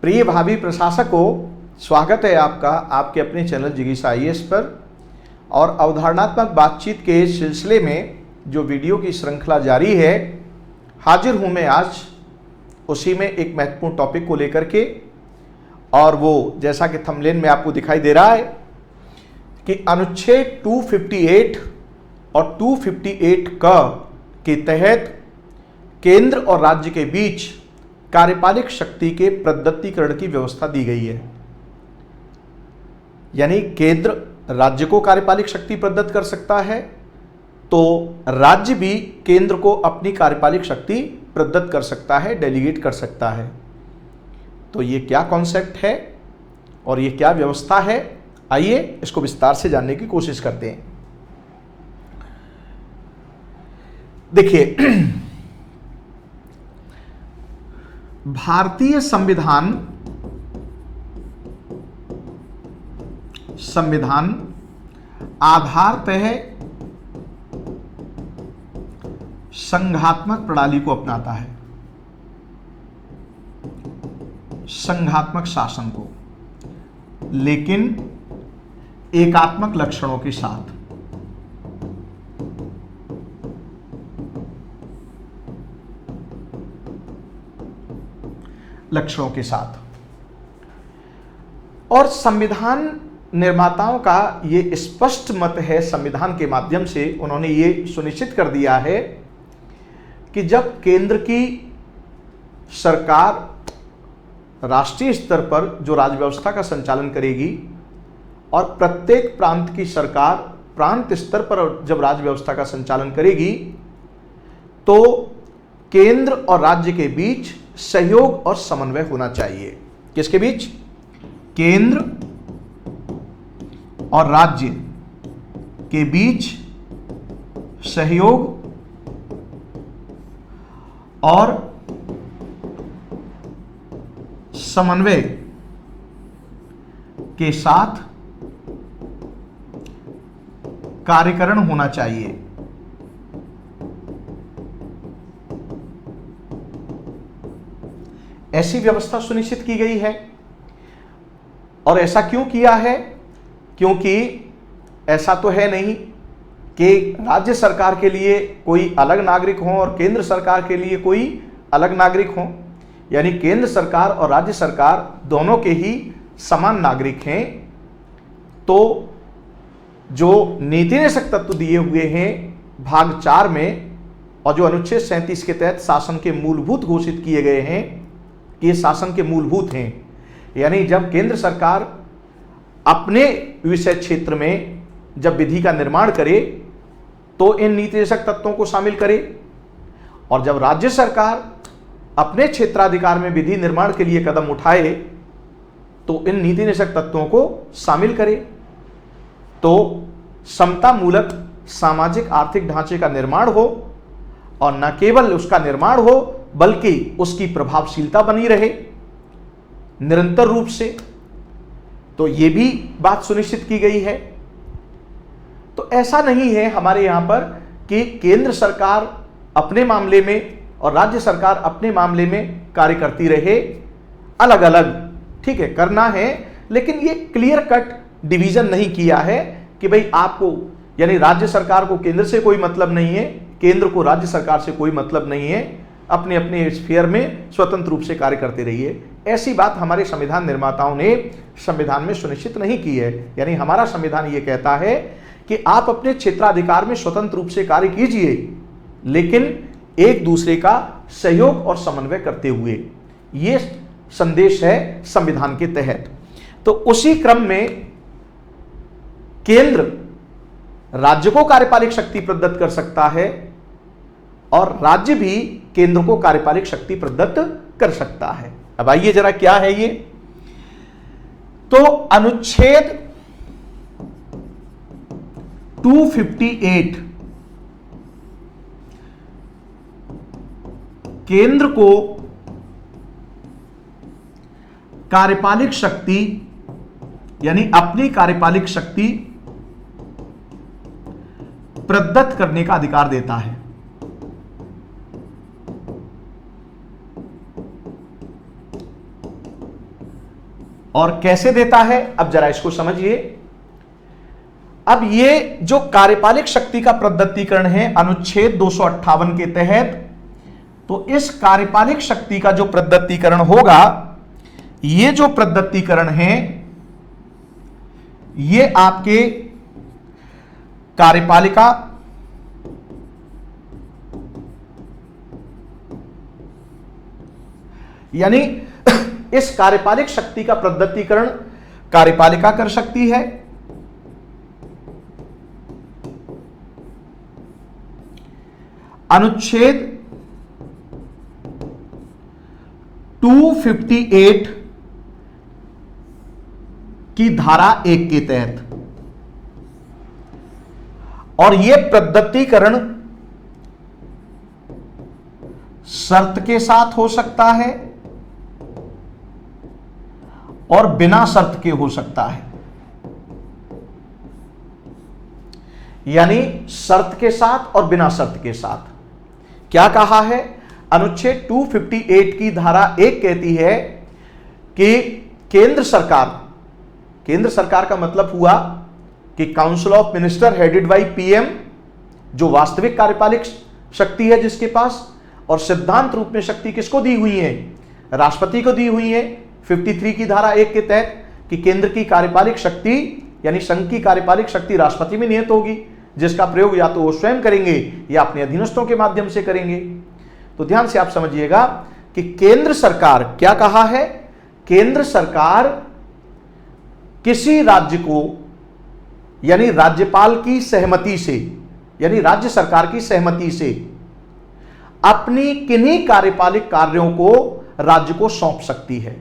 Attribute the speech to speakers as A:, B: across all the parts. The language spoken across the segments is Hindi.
A: प्रिय भावी प्रशासकों, स्वागत है आपका आपके अपने चैनल जिज्ञासा आईएएस पर। और अवधारणात्मक बातचीत के सिलसिले में जो वीडियो की श्रृंखला जारी है, हाजिर हूँ मैं आज उसी में एक महत्वपूर्ण टॉपिक को लेकर के। और वो जैसा कि थंबनेल में आपको दिखाई दे रहा है कि अनुच्छेद 258 और 258 के तहत केंद्र और राज्य के बीच कार्यपालिक शक्ति के प्रदत्तीकरण की व्यवस्था दी गई है। यानी केंद्र राज्य को कार्यपालिक शक्ति प्रदत्त कर सकता है, तो राज्य भी केंद्र को अपनी कार्यपालिक शक्ति प्रदत्त कर सकता है, डेलीगेट कर सकता है। तो ये क्या कॉन्सेप्ट है और ये क्या व्यवस्था है, आइए इसको विस्तार से जानने की कोशिश करते हैं। देखिए, भारतीय संविधान आधारतः संघात्मक प्रणाली को अपनाता है, संघात्मक शासन को, लेकिन एकात्मक लक्षणों के साथ। और संविधान निर्माताओं का ये स्पष्ट मत है, संविधान के माध्यम से उन्होंने ये सुनिश्चित कर दिया है कि जब केंद्र की सरकार राष्ट्रीय स्तर पर जो राज्य व्यवस्था का संचालन करेगी और प्रत्येक प्रांत की सरकार प्रांत स्तर पर जब राज्य व्यवस्था का संचालन करेगी, तो केंद्र और राज्य के बीच सहयोग और समन्वय होना चाहिए। किसके बीच? केंद्र और राज्य के बीच सहयोग और समन्वय के साथ कार्यकरण होना चाहिए। ऐसी व्यवस्था सुनिश्चित की गई है। और ऐसा क्यों किया है? क्योंकि ऐसा तो है नहीं कि राज्य सरकार के लिए कोई अलग नागरिक हो और केंद्र सरकार के लिए कोई अलग नागरिक हो। यानी केंद्र सरकार और राज्य सरकार दोनों के ही समान नागरिक हैं। तो जो नीति निषेध तत्व दिए हुए हैं भाग 4 में और जो अनुच्छेद 37 के तहत शासन के मूलभूत घोषित किए गए हैं कि ये शासन के मूलभूत हैं। यानी जब केंद्र सरकार अपने विषय क्षेत्र में जब विधि का निर्माण करे तो इन नीति निषेध तत्वों को शामिल करे, और जब राज्य सरकार अपने क्षेत्राधिकार में विधि निर्माण के लिए कदम उठाए तो इन नीति निषेध तत्वों को शामिल करे। तो समता मूलक सामाजिक आर्थिक ढांचे का निर्माण हो, और न केवल उसका निर्माण हो बल्कि उसकी प्रभावशीलता बनी रहे निरंतर रूप से। तो यह भी बात सुनिश्चित की गई है। तो ऐसा नहीं है हमारे यहां पर कि केंद्र सरकार अपने मामले में और राज्य सरकार अपने मामले में कार्य करती रहे अलग अलग। ठीक है, करना है, लेकिन ये क्लियर कट डिवीजन नहीं किया है कि भाई आपको, यानी राज्य सरकार को केंद्र से कोई मतलब नहीं है, केंद्र को राज्य सरकार से कोई मतलब नहीं है, अपने अपने स्फीयर में स्वतंत्र रूप से कार्य करते रहिए। ऐसी बात हमारे संविधान निर्माताओं ने संविधान में सुनिश्चित नहीं की है। यानी हमारा संविधान ये कहता है कि आप अपने क्षेत्राधिकार में स्वतंत्र रूप से कार्य कीजिए, लेकिन एक दूसरे का सहयोग और समन्वय करते हुए। ये संदेश है संविधान के तहत। तो उसी क्रम में केंद्र राज्य को कार्यपालिक शक्ति प्रदत्त कर सकता है और राज्य भी केंद्र को कार्यपालिक शक्ति प्रदत्त कर सकता है। अब आइए जरा क्या है ये। तो अनुच्छेद 258 केंद्र को कार्यपालिक शक्ति, यानी अपनी कार्यपालिक शक्ति प्रदत्त करने का अधिकार देता है। और कैसे देता है, अब जरा इसको समझिए। अब ये जो कार्यपालिक शक्ति का प्रदत्तीकरण है अनुच्छेद 258 के तहत, तो इस कार्यपालिक शक्ति का जो प्रदत्तीकरण होगा, ये जो प्रदत्तीकरण है ये आपके कार्यपालिका यानी इस कार्यपालिक शक्ति का प्रदत्तीकरण कार्यपालिका कर सकती है। अनुच्छेद 258 की धारा 1 के तहत, और यह प्रदत्तीकरण शर्त के साथ हो सकता है और बिना शर्त के हो सकता है। यानी शर्त के साथ और बिना शर्त के साथ। क्या कहा है? अनुच्छेद 258 की धारा 1 कहती है कि केंद्र सरकार का मतलब हुआ कि council of minister headed by PM, जो वास्तविक कार्यपालिक शक्ति है जिसके पास, और सिद्धांत रूप में शक्ति किसको दी हुई है? राष्ट्रपति को दी हुई है 53 की धारा 1 के तहत, कि केंद्र की कार्यपालिक शक्ति यानी संघ की कार्यपालिक शक्ति राष्ट्रपति में निहित होगी, जिसका प्रयोग या तो वो स्वयं करेंगे या अपने अधीनस्थों के माध्यम से करेंगे। तो ध्यान से आप समझिएगा कि केंद्र सरकार, क्या कहा है? केंद्र सरकार किसी राज्य को यानी राज्यपाल की सहमति से, यानी राज्य सरकार की सहमति से अपनी किन्हीं कार्यपालिक कार्यों को राज्य को सौंप सकती है।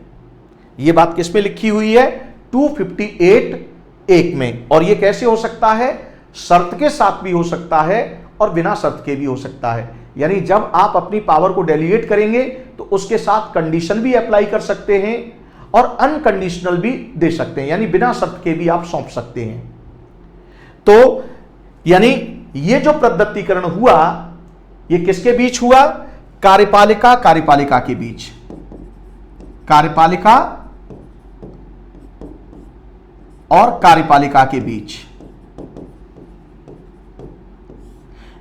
A: यह बात किसमें लिखी हुई है? 258(1) में। और यह कैसे हो सकता है? शर्त के साथ भी हो सकता है और बिना शर्त के भी हो सकता है। यानी जब आप अपनी पावर को डेलीगेट करेंगे तो उसके साथ कंडीशन भी अप्लाई कर सकते हैं और अनकंडीशनल भी दे सकते हैं, यानी बिना शर्त के भी आप सौंप सकते हैं। तो यानी यह जो प्रदत्तीकरण हुआ, यह किसके बीच हुआ? कार्यपालिका के बीच, कार्यपालिका और कार्यपालिका के बीच।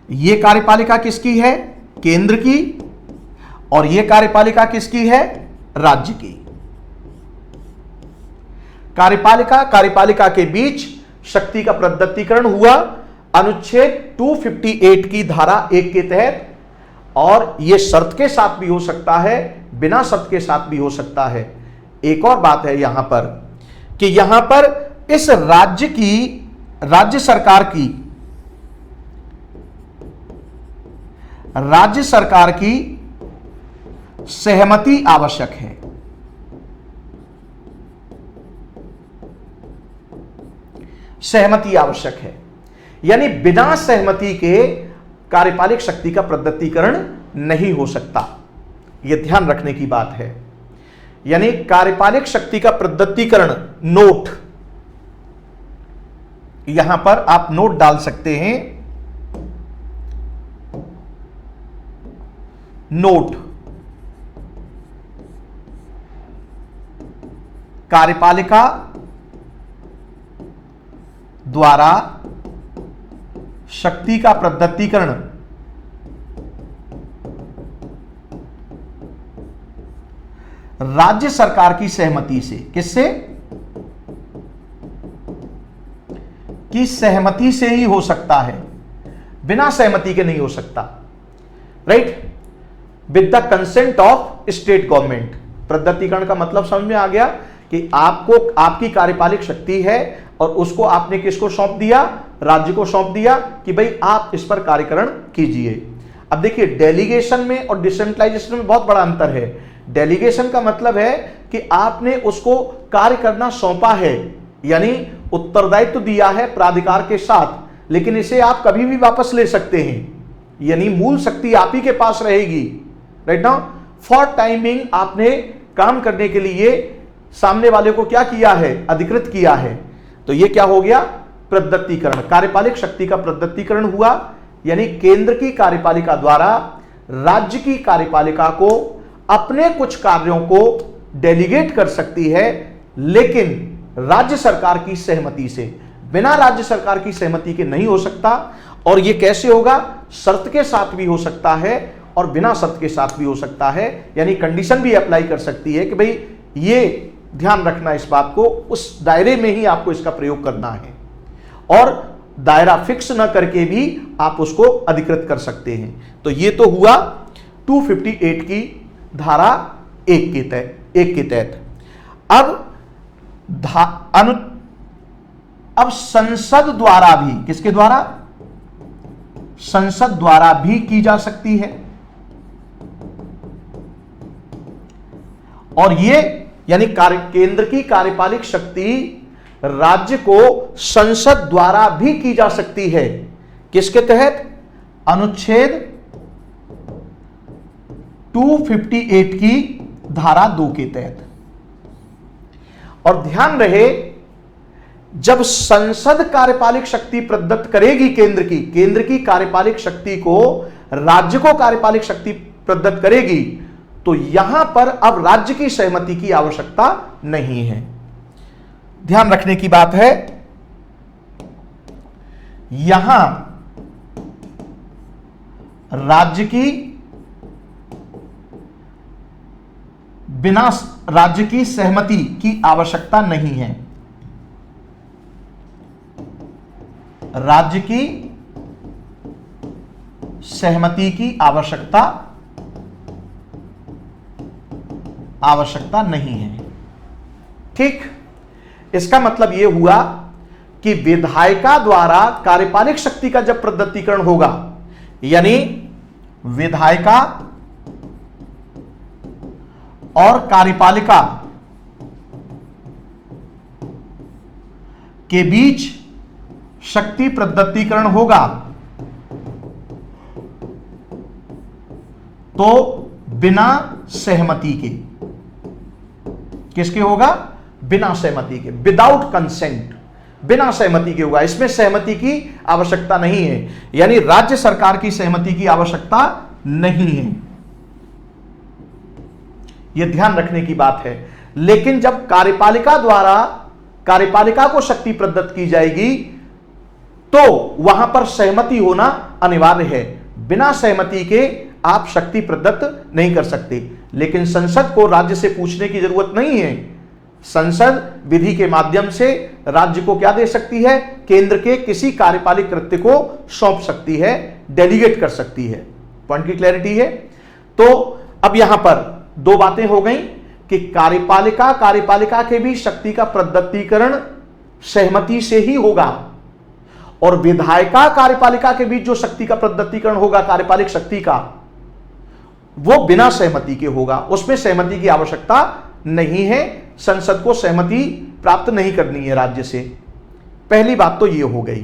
A: यह कार्यपालिका किसकी है? केंद्र की। और यह कार्यपालिका किसकी है? राज्य की। कार्यपालिका के बीच शक्ति का प्रदत्तीकरण हुआ अनुच्छेद 258 की धारा 1 के तहत, और यह शर्त के साथ भी हो सकता है, बिना शर्त के साथ भी हो सकता है। एक और बात है यहां पर कि यहां पर इस राज्य सरकार की सहमति आवश्यक है। सहमति आवश्यक है, यानी बिना सहमति के कार्यपालिक शक्ति का प्रदत्तीकरण नहीं हो सकता। यह ध्यान रखने की बात है। यानी कार्यपालिक शक्ति का प्रदत्तीकरण, नोट, यहां पर आप नोट डाल सकते हैं, नोट, कार्यपालिका द्वारा शक्ति का प्रदत्तीकरण राज्य सरकार की सहमति से। किससे? की सहमति से ही हो सकता है, बिना सहमति के नहीं हो सकता। Right? With the consent of state government. प्रदत्तीकरण का मतलब समझ में आ गया कि आपको आपकी कार्यपालिक शक्ति है और उसको आपने किसको सौंप दिया? राज्य को सौंप दिया कि भाई आप इस पर कार्यकरण कीजिए। अब देखिए, डेलीगेशन में और डिसेंट्रलाइजेशन में बहुत बड़ा अंतर है। डेलीगेशन का मतलब है कि आपने उसको कार्य करना सौंपा है, यानी उत्तरदायित्व दिया है प्राधिकार के साथ, लेकिन इसे आप कभी भी वापस ले सकते हैं, यानी मूल शक्ति आप ही के पास रहेगी। राइट नाउ, फॉर टाइमिंग आपने काम करने के लिए सामने वाले को क्या किया है? अधिकृत किया है। तो यह क्या हो गया? प्रदत्तीकरण। कार्यपालिक शक्ति का प्रदत्तीकरण हुआ, यानी केंद्र की कार्यपालिका द्वारा राज्य की कार्यपालिका को अपने कुछ कार्यों को डेलीगेट कर सकती है लेकिन राज्य सरकार की सहमति से। बिना राज्य सरकार की सहमति के नहीं हो सकता। और यह कैसे होगा? शर्त के साथ भी हो सकता है और बिना शर्त के साथ भी हो सकता है, यानी कंडीशन भी अप्लाई कर सकती है कि भाई ये ध्यान रखना इस बात को, उस दायरे में ही आपको इसका प्रयोग करना है। और दायरा फिक्स न करके भी आप उसको अधिकृत कर सकते हैं। तो ये तो हुआ 258 की धारा 1 के तहत। अब संसद द्वारा भी, किसके द्वारा? संसद द्वारा भी की जा सकती है। और ये यानी केंद्र की कार्यपालिक शक्ति राज्य को संसद द्वारा भी की जा सकती है। किसके तहत? अनुच्छेद 258 की धारा 2 के तहत। और ध्यान रहे, जब संसद कार्यपालिक शक्ति प्रदत्त करेगी केंद्र की कार्यपालिक शक्ति को राज्य को कार्यपालिक शक्ति प्रदत्त करेगी, तो यहां पर अब राज्य की सहमति की आवश्यकता नहीं है। ध्यान रखने की बात है, यहां बिना राज्य की सहमति की आवश्यकता नहीं है। राज्य की सहमति की आवश्यकता नहीं है। ठीक, इसका मतलब यह हुआ कि विधायिका द्वारा कार्यपालिक शक्ति का जब प्रदत्तीकरण होगा, यानी विधायिका और कार्यपालिका के बीच शक्ति प्रदत्तीकरण होगा, तो बिना सहमति के, किसके होगा? बिना सहमति के, विदाउट कंसेंट, बिना सहमति के होगा। इसमें सहमति की आवश्यकता नहीं है, यानी राज्य सरकार की सहमति की आवश्यकता नहीं है। यह ध्यान रखने की बात है। लेकिन जब कार्यपालिका द्वारा कार्यपालिका को शक्ति प्रदत्त की जाएगी, तो वहां पर सहमति होना अनिवार्य है। बिना सहमति के आप शक्ति प्रदत्त नहीं कर सकते। लेकिन संसद को राज्य से पूछने की जरूरत नहीं है। संसद विधि के माध्यम से राज्य को क्या दे सकती है? केंद्र के किसी कार्यपालिक कृत्य को सौंप सकती है, डेलीगेट कर सकती है। पॉइंट की क्लैरिटी है? तो अब यहां पर दो बातें हो गई कि कार्यपालिका के भी शक्ति का प्रदत्तीकरण सहमति से ही होगा, और विधायिका कार्यपालिका के बीच जो शक्ति का प्रदत्तीकरण होगा कार्यपालिक शक्ति का, वो बिना सहमति के होगा। उसमें सहमति की आवश्यकता नहीं है। संसद को सहमति प्राप्त नहीं करनी है राज्य से। पहली बात तो ये हो गई।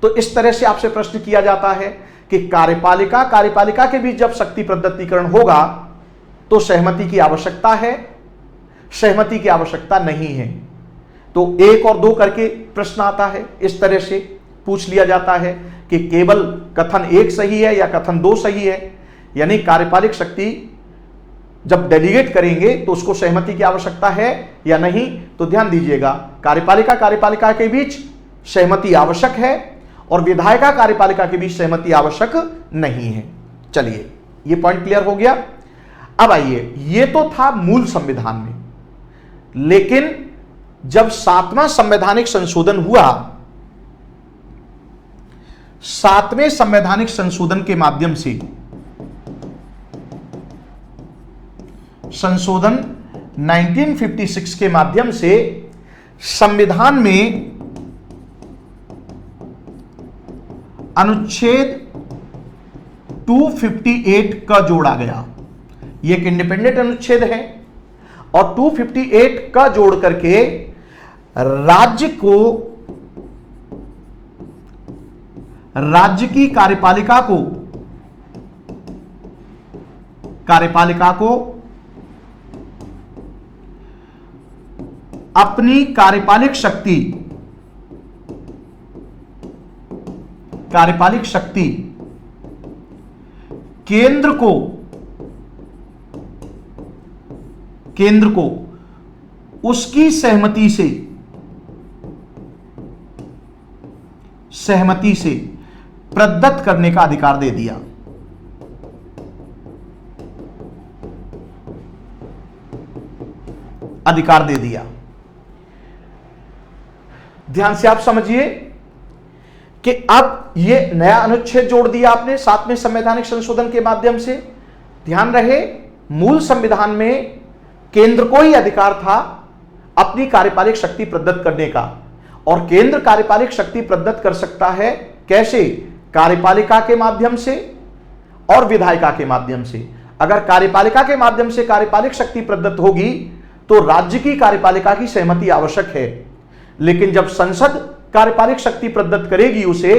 A: तो इस तरह से आपसे प्रश्न किया जाता है कि कार्यपालिका के बीच जब शक्ति प्रदत्तीकरण होगा तो सहमति की आवश्यकता है, सहमति की आवश्यकता नहीं है। तो 1 और 2 करके प्रश्न आता है। इस तरह से पूछ लिया जाता है कि केवल कथन 1 सही है या कथन 2 सही है, यानी कार्यपालिक शक्ति जब डेलीगेट करेंगे तो उसको सहमति की आवश्यकता है या नहीं। तो ध्यान दीजिएगा, कार्यपालिका के बीच सहमति आवश्यक है और विधायिका कार्यपालिका के बीच सहमति आवश्यक नहीं है। चलिए, ये पॉइंट क्लियर हो गया। अब आइए, ये तो था मूल संविधान में, लेकिन जब 7वां संवैधानिक संशोधन हुआ, 7वें संवैधानिक संशोधन के माध्यम से संशोधन 1956 के माध्यम से संविधान में अनुच्छेद 258 का जोड़ा गया। यह एक इंडिपेंडेंट अनुच्छेद है और 258 का जोड़ करके राज्य की कार्यपालिका को अपनी कार्यपालिक शक्ति केंद्र को उसकी सहमति से प्रदत्त करने का अधिकार दे दिया। ध्यान से आप समझिए कि अब यह नया अनुच्छेद जोड़ दिया आपने 7वें संवैधानिक संशोधन के माध्यम से। ध्यान रहे, मूल संविधान में केंद्र को ही अधिकार था अपनी कार्यपालिक शक्ति प्रदत्त करने का, और केंद्र कार्यपालिक शक्ति प्रदत्त कर सकता है कैसे? कार्यपालिका के माध्यम से और विधायिका के माध्यम से। अगर कार्यपालिका के माध्यम से कार्यपालिक शक्ति प्रदत्त होगी तो राज्य की कार्यपालिका की सहमति आवश्यक है, लेकिन जब संसद कार्यपालिक शक्ति प्रदत्त करेगी उसे,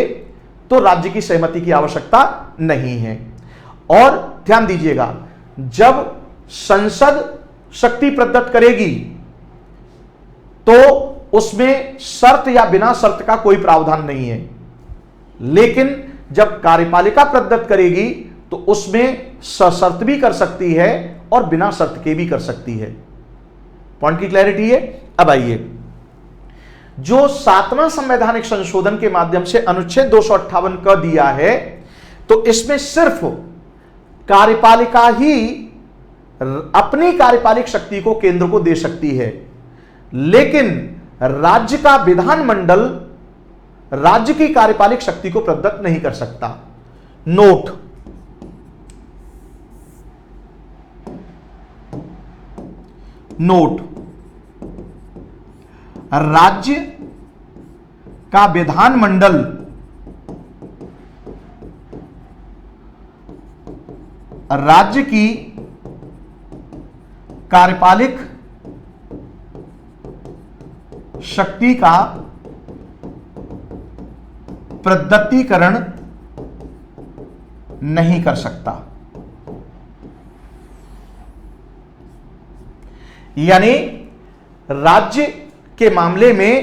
A: तो राज्य की सहमति की आवश्यकता नहीं है। और ध्यान दीजिएगा, जब संसद शक्ति प्रदत्त करेगी तो उसमें शर्त या बिना शर्त का कोई प्रावधान नहीं है, लेकिन जब कार्यपालिका प्रदत्त करेगी तो उसमें सशर्त भी कर सकती है और बिना शर्त के भी कर सकती है। पॉइंट की क्लैरिटी है। अब आइए, जो 7वां संवैधानिक संशोधन के माध्यम से अनुच्छेद 258 का दिया है, तो इसमें सिर्फ कार्यपालिका ही अपनी कार्यपालिक शक्ति को केंद्र को दे सकती है, लेकिन राज्य का विधानमंडल राज्य की कार्यपालिक शक्ति को प्रदत्त नहीं कर सकता। नोट, राज्य का विधानमंडल राज्य की कार्यपालिक शक्ति का प्रदत्तीकरण नहीं कर सकता। यानी राज्य के मामले में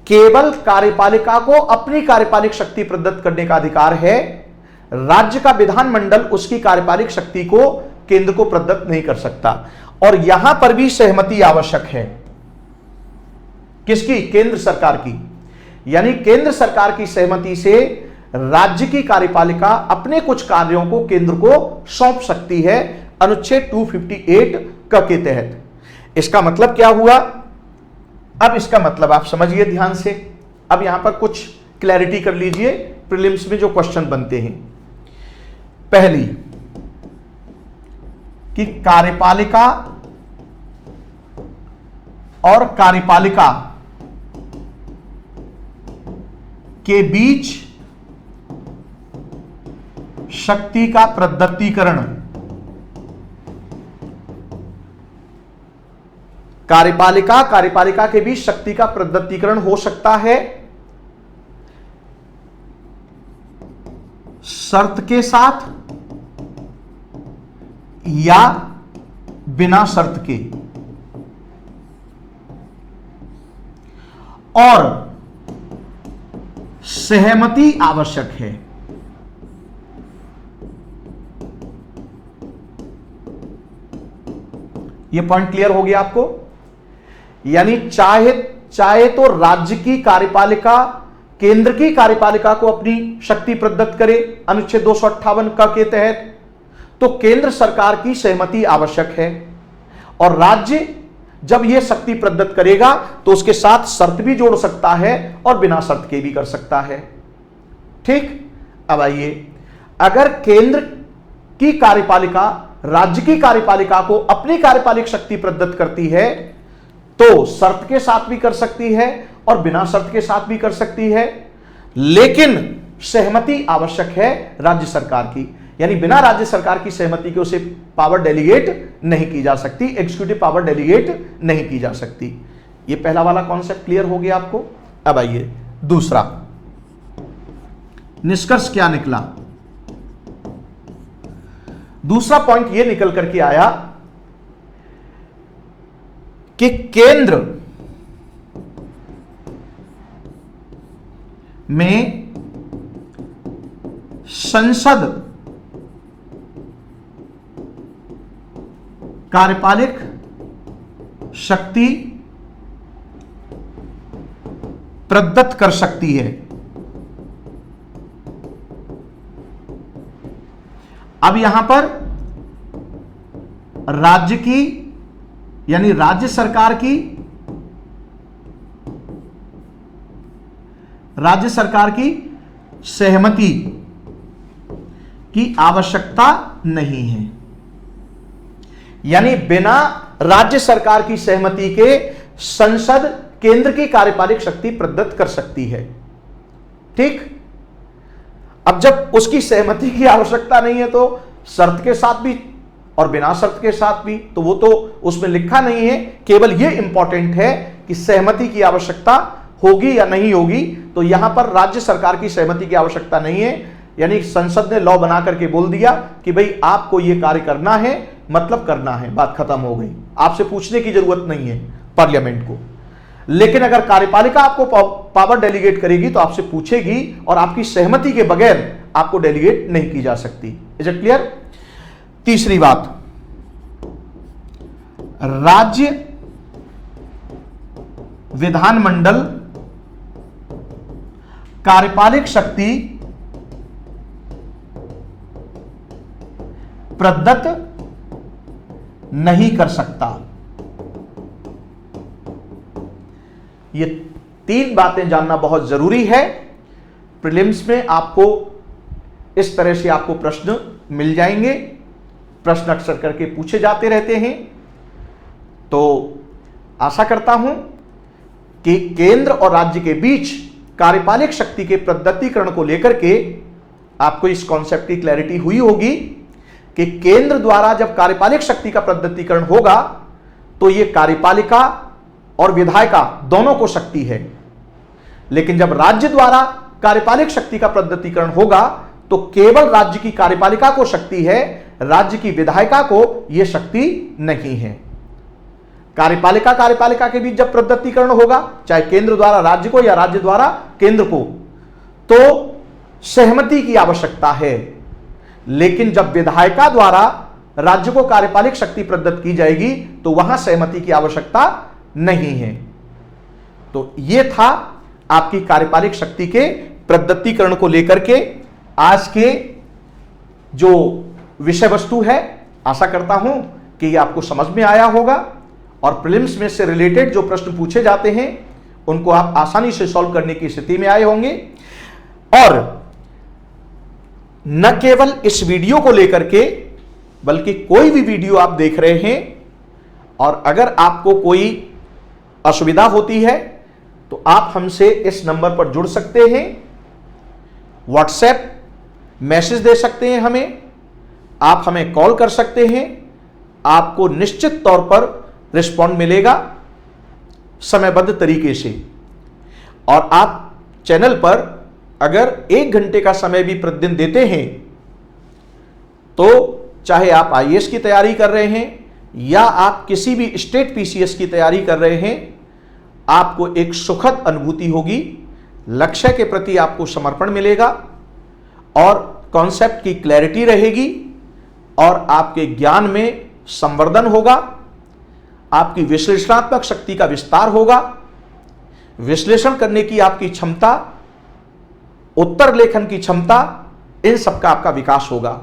A: केवल कार्यपालिका को अपनी कार्यपालिक शक्ति प्रदत्त करने का अधिकार है, राज्य का विधानमंडल उसकी कार्यपालिक शक्ति को केंद्र को प्रदत्त नहीं कर सकता। और यहां पर भी सहमति आवश्यक है। किसकी? केंद्र सरकार की। यानी केंद्र सरकार की सहमति से राज्य की कार्यपालिका अपने कुछ कार्यों को केंद्र को सौंप सकती है अनुच्छेद 258 के तहत। इसका मतलब क्या हुआ? अब इसका मतलब आप समझिए ध्यान से। अब यहां पर कुछ क्लैरिटी कर लीजिए प्रीलिम्स में जो क्वेश्चन बनते हैं। पहली कि कार्यपालिका और कार्यपालिका के बीच शक्ति का प्रदत्तीकरण, कार्यपालिका के बीच शक्ति का प्रदत्तीकरण हो सकता है शर्त के साथ या बिना शर्त के, और सहमति आवश्यक है। यह पॉइंट क्लियर हो गया आपको? यानी चाहे तो राज्य की कार्यपालिका केंद्र की कार्यपालिका को अपनी शक्ति प्रदत्त करे अनुच्छेद 258 के तहत, तो केंद्र सरकार की सहमति आवश्यक है, और राज्य जब यह शक्ति प्रदत्त करेगा तो उसके साथ शर्त भी जोड़ सकता है और बिना शर्त के भी कर सकता है। ठीक। अब आइए, अगर केंद्र की कार्यपालिका राज्य की कार्यपालिका को अपनी कार्यपालिक शक्ति प्रदत्त करती है तो शर्त के साथ भी कर सकती है और बिना शर्त के साथ भी कर सकती है, लेकिन सहमति आवश्यक है राज्य सरकार की। यानी बिना राज्य सरकार की सहमति के उसे पावर डेलीगेट नहीं की जा सकती, एग्जीक्यूटिव पावर डेलीगेट नहीं की जा सकती। यह पहला वाला कॉन्सेप्ट क्लियर हो गया आपको। अब आइए दूसरा, निष्कर्ष क्या निकला? दूसरा पॉइंट यह निकल करके आया कि केंद्र में संसद कार्यपालिक शक्ति प्रदत्त कर सकती है। अब यहां पर राज्य की यानी राज्य सरकार की सहमति की आवश्यकता नहीं है। यानी बिना राज्य सरकार की सहमति के संसद केंद्र की कार्यपालिक शक्ति प्रदत्त कर सकती है। ठीक। अब जब उसकी सहमति की आवश्यकता नहीं है तो शर्त के साथ भी और बिना शर्त के साथ भी, तो वो तो उसमें लिखा नहीं है। केवल ये इंपॉर्टेंट है कि सहमति की आवश्यकता होगी या नहीं होगी। तो यहां पर राज्य सरकार की सहमति की आवश्यकता नहीं है, यानी संसद ने लॉ बना करके बोल दिया कि भाई आपको यह कार्य करना है, मतलब करना है, बात खत्म हो गई। आपसे पूछने की जरूरत नहीं है पार्लियामेंट को। लेकिन अगर कार्यपालिका आपको पावर डेलीगेट करेगी तो आपसे पूछेगी और आपकी सहमति के बगैर आपको डेलीगेट नहीं की जा सकती। Is it clear? तीसरी बात, राज्य विधानमंडल कार्यपालिक शक्ति प्रदत्त नहीं कर सकता। ये तीन बातें जानना बहुत जरूरी है। प्रीलिम्स में आपको इस तरह से आपको प्रश्न मिल जाएंगे। प्रश्न अक्सर करके पूछे जाते रहते हैं। तो आशा करता हूं कि केंद्र और राज्य के बीच कार्यपालिक शक्ति के प्रदत्तीकरण को लेकर के आपको इस कॉन्सेप्ट की क्लैरिटी हुई होगी कि केंद्र द्वारा जब कार्यपालिक शक्ति का प्रदत्तीकरण होगा तो यह कार्यपालिका और विधायिका दोनों को शक्ति है। लेकिन जब राज्य द्वारा कार्यपालिक शक्ति का प्रदत्तीकरण होगा तो केवल राज्य की कार्यपालिका को शक्ति है, राज्य की विधायिका को यह शक्ति नहीं है। कार्यपालिका के बीच जब प्रदत्तीकरण होगा, चाहे केंद्र द्वारा राज्य को या राज्य द्वारा केंद्र को, तो सहमति की आवश्यकता है। लेकिन जब विधायिका द्वारा राज्य को कार्यपालिक शक्ति प्रदत्त की जाएगी तो वहां सहमति की आवश्यकता नहीं है। तो यह था आपकी कार्यपालिक शक्ति के प्रदत्तीकरण को लेकर के आज के जो विषय वस्तु है। आशा करता हूं कि यह आपको समझ में आया होगा और प्रीलिम्स में से रिलेटेड जो प्रश्न पूछे जाते हैं उनको आप आसानी से सॉल्व करने की स्थिति में आए होंगे। और न केवल इस वीडियो को लेकर के बल्कि कोई भी वीडियो आप देख रहे हैं और अगर आपको कोई असुविधा होती है तो आप हमसे इस नंबर पर जुड़ सकते हैं, व्हाट्सएप मैसेज दे सकते हैं हमें, आप हमें कॉल कर सकते हैं। आपको निश्चित तौर पर रिस्पॉन्ड मिलेगा समयबद्ध तरीके से। और आप चैनल पर अगर 1 घंटे का समय भी प्रतिदिन देते हैं तो चाहे आप आईएएस की तैयारी कर रहे हैं या आप किसी भी स्टेट पीसीएस की तैयारी कर रहे हैं, आपको एक सुखद अनुभूति होगी, लक्ष्य के प्रति आपको समर्पण मिलेगा और कॉन्सेप्ट की क्लैरिटी रहेगी और आपके ज्ञान में संवर्धन होगा, आपकी विश्लेषणात्मक शक्ति का विस्तार होगा, विश्लेषण करने की आपकी क्षमता, उत्तर लेखन की क्षमता, इन सबका आपका विकास होगा।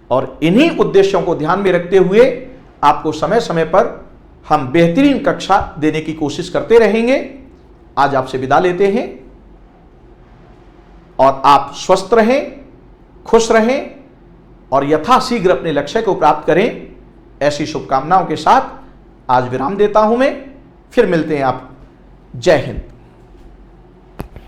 A: और इन्हीं उद्देश्यों को ध्यान में रखते हुए आपको समय समय पर हम बेहतरीन कक्षा देने की कोशिश करते रहेंगे। आज आपसे विदा लेते हैं और आप स्वस्थ रहें, खुश रहें और यथाशीघ्र अपने लक्ष्य को प्राप्त करें, ऐसी शुभकामनाओं के साथ आज विराम देता हूं मैं। फिर मिलते हैं आप। जय हिंद।